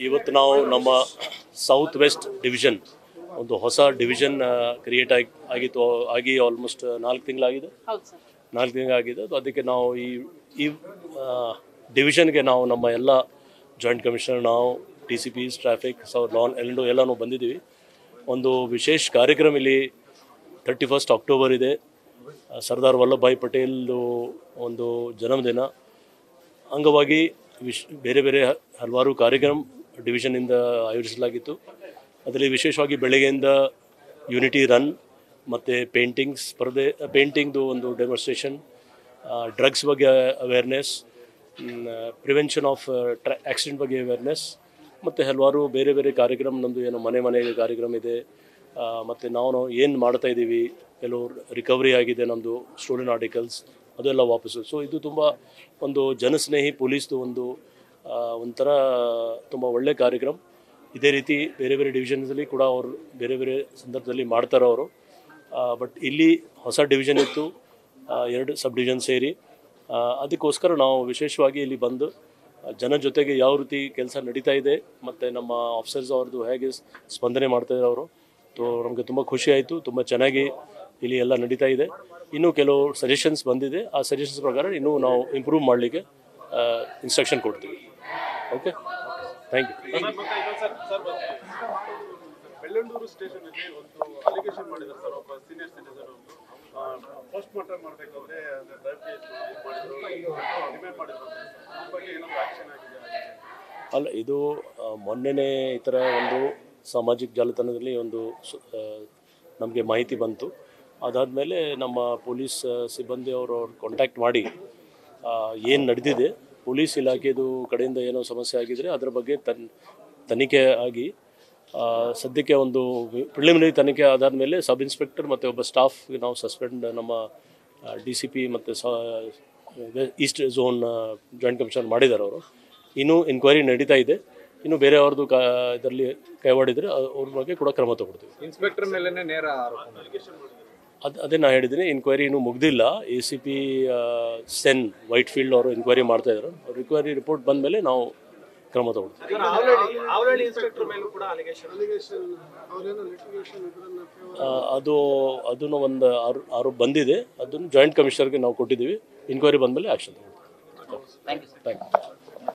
ಇವತ್ತು ನಾವು ನಮ್ಮ ಸೌತ್ ವೆಸ್ಟ್ ಡಿವಿಷನ್ ಒಂದು ಹೊಸ ಡಿವಿಷನ್ ಕ್ರಿಯೇಟ್ ಆಗಿ ಆಲ್ಮೋಸ್ಟ್ 4 ತಿಂಗಳಾಗಿದೆ. 4 ತಿಂಗಳಾಗಿದೆ. ಅದಕ್ಕೆ ನಾವು ಈ ಡಿವಿಷನ್ಗೆ ನಾವು ನಮ್ಮ ಎಲ್ಲ ಜಾಯಿಂಟ್ ಕಮಿಷನರ್, ನಾವು TCPs, ಟ್ರಾಫಿಕ್, ಲಾನ್ ಎಲ್ಲನೂ ಬಂದಿದ್ದೀವಿ. ಒಂದು ವಿಶೇಷ ಕಾರ್ಯಕ್ರಮ ಇಲ್ಲಿ 31 ಅಕ್ಟೋಬರ್ ಇದೆ. ಸರ್ದಾರ್ ವಲ್ಲಭಭಾಯಿ ಪಟೇಲ್ ಒಂದು ಜನ್ಮದಿನ ಅಂಗವಾಗಿ ಬೇರೆ ಬೇರೆ ಹಲವಾರು ಕಾರ್ಯಕ್ರಮ ಡಿವಿಷನಿಂದ ಆಯೋಜಿಸಲಾಗಿತ್ತು. ಅದರಲ್ಲಿ ವಿಶೇಷವಾಗಿ ಬೆಳಗ್ಗೆಯಿಂದ ಯೂನಿಟಿ ರನ್ ಮತ್ತು ಪೇಂಟಿಂಗ್ ಸ್ಪರ್ಧೆ, ಪೇಂಟಿಂಗ್ದು ಒಂದು ಡೆಮಾನ್ಸ್ಟ್ರೇಷನ್, ಡ್ರಗ್ಸ್ ಬಗ್ಗೆ ಅವೇರ್ನೆಸ್, ಪ್ರಿವೆನ್ಷನ್ ಆಫ್ ಆಕ್ಸಿಡೆಂಟ್ ಬಗ್ಗೆ ಅವೇರ್ನೆಸ್ ಮತ್ತು ಹಲವಾರು ಬೇರೆ ಬೇರೆ ಕಾರ್ಯಕ್ರಮ. ನಮ್ಮದು ಏನು ಮನೆ ಕಾರ್ಯಕ್ರಮ ಇದೆ. ಮತ್ತು ನಾವು ಏನು ಮಾಡ್ತಾಯಿದ್ದೀವಿ, ಕೆಲವು ರಿಕವರಿ ಆಗಿದೆ ನಮ್ಮದು ಸ್ಟೋಲನ್ ಆರ್ಟಿಕಲ್ಸ್, ಅದೆಲ್ಲ ವಾಪಸ್ಸು. ಸೊ ಇದು ತುಂಬ ಒಂದು ಜನಸ್ನೇಹಿ ಪೊಲೀಸ್ದು ಒಂಥರ ತುಂಬ ಒಳ್ಳೆಯ ಕಾರ್ಯಕ್ರಮ. ಇದೇ ರೀತಿ ಬೇರೆ ಬೇರೆ ಡಿವಿಷನ್ಸಲ್ಲಿ ಕೂಡ ಅವರು ಬೇರೆ ಬೇರೆ ಸಂದರ್ಭದಲ್ಲಿ ಮಾಡ್ತಾರೆ ಅವರು. ಬಟ್ ಇಲ್ಲಿ ಹೊಸ ಡಿವಿಷನ್ ಇತ್ತು, 2 ಸಬ್ ಡಿವಿಷನ್ ಸೇರಿ. ಅದಕ್ಕೋಸ್ಕರ ನಾವು ವಿಶೇಷವಾಗಿ ಇಲ್ಲಿ ಬಂದು ಜನ ಜೊತೆಗೆ ಯಾವ ರೀತಿ ಕೆಲಸ ನಡೀತಾ ಇದೆ ಮತ್ತು ನಮ್ಮ ಆಫೀಸರ್ಸ್ ಅವ್ರದ್ದು ಹೇಗೆ ಸ್ಪಂದನೆ ಮಾಡ್ತಾಯಿದ್ದಾರೆ ಅವರು. ನಮಗೆ ತುಂಬ ಖುಷಿ ಆಯಿತು. ತುಂಬ ಚೆನ್ನಾಗಿ ಇಲ್ಲಿ ಎಲ್ಲ ನಡೀತಾ ಇದೆ. ಇನ್ನೂ ಕೆಲವು ಸಜೆಷನ್ಸ್ ಬಂದಿದೆ. ಆ ಸಜೆಷನ್ಸ್ ಪ್ರಕಾರ ಇನ್ನೂ ನಾವು ಇಂಪ್ರೂವ್ ಮಾಡಲಿಕ್ಕೆ ಇನ್ಸ್ಟ್ರಕ್ಷನ್ ಕೊಡ್ತೀವಿ. Okay, thank you. ಬೆಳ್ಳಂಡೂರು ಸ್ಟೇಷನಲ್ಲಿ ಒಂದು ಅಲಿಗೇಷನ್ ಮಾಡಿದ್ದಾರೆ ಸರ್, ಒಬ್ಬ ಸೀನಿಯರ್ ಸಿಟಿಸನ್ ಪೋಸ್ಟ್ ಮಾರ್ಟಮ್ ಮಾಡಬೇಕಾದ್ರೆ ಡಿಮ್ಯಾಂಡ್ ಮಾಡಿದ್ರು. ಆ ಬಗ್ಗೆ ಏನಾದರೂ ಆಕ್ಷನ್ ಆಗಿದೆ? ಅಲ್ಲ, ಇದು ಮೊನ್ನೆನೇ ಈ ಥರ ಒಂದು ಸಾಮಾಜಿಕ ಜಾಲತಾಣದಲ್ಲಿ ಒಂದು ನಮಗೆ ಮಾಹಿತಿ ಬಂತು. ಅದಾದಮೇಲೆ ನಮ್ಮ ಪೊಲೀಸ್ ಸಿಬ್ಬಂದಿ ಅವರು ಕಾಂಟ್ಯಾಕ್ಟ್ ಮಾಡಿ ಏನು ನಡೆದಿದೆ, ಪೊಲೀಸ್ ಇಲಾಖೆದು ಕಡೆಯಿಂದ ಏನೋ ಸಮಸ್ಯೆ ಆಗಿದರೆ ಅದರ ಬಗ್ಗೆ ತನಿಖೆ ಆಗಿ ಸದ್ಯಕ್ಕೆ ಒಂದು ಪ್ರಿಲಿಮಿನರಿ ತನಿಖೆ ಆದಾದ ಮೇಲೆ ಸಬ್ ಇನ್ಸ್ಪೆಕ್ಟರ್ ಮತ್ತು ಒಬ್ಬ ಸ್ಟಾಫ್ಗೆ ನಾವು ಸಸ್ಪೆಂಡ್, ನಮ್ಮ DCP ಮತ್ತು ಈಸ್ಟ್ ಝೋನ್ ಜಾಯಿಂಟ್ ಕಮಿಷನರ್ ಮಾಡಿದ್ದಾರೆ ಅವರು. ಇನ್ನೂ ಎನ್ಕ್ವೈರಿ ನಡೀತಾ ಇದೆ. ಇನ್ನು ಬೇರೆ ಅವ್ರದ್ದು ಇದರಲ್ಲಿ ಕೈವಾಡಿದರೆ ಅವ್ರ ಬಗ್ಗೆ ಕೂಡ ಕ್ರಮ ತಗೊಳ್ತೀವಿ. ಇನ್ಸ್ಪೆಕ್ಟರ್ ಮೇಲೆ ನೇರ ಅದೇ ನಾನು ಹೇಳಿದ್ದೀನಿ, ಎನ್ಕ್ವೈರಿ ಇನ್ನೂ ಮುಗ್ದಿಲ್ಲ. ACP ಸೆನ್ ವೈಟ್ ಫೀಲ್ಡ್ ಅವರು ಎನ್ಕ್ವೈರಿ ಮಾಡ್ತಾಯಿದ್ರು. ರಿಕ್ವೈರಿ ರಿಪೋರ್ಟ್ ಬಂದ ಮೇಲೆ ನಾವು ಕ್ರಮ ತಗೊಳ್ತೀವಿ. ಅದನ್ನು ಒಂದು ಆರೋಪ ಬಂದಿದೆ. ಅದನ್ನು ಜಾಯಿಂಟ್ ಕಮಿಷನರ್ಗೆ ನಾವು ಕೊಟ್ಟಿದ್ದೀವಿ. ಎನ್ಕ್ವೈರಿ ಬಂದ ಮೇಲೆ ಆ್ಯಕ್ಷನ್ ತಗೊಳ್ತೀವಿ. Thank you.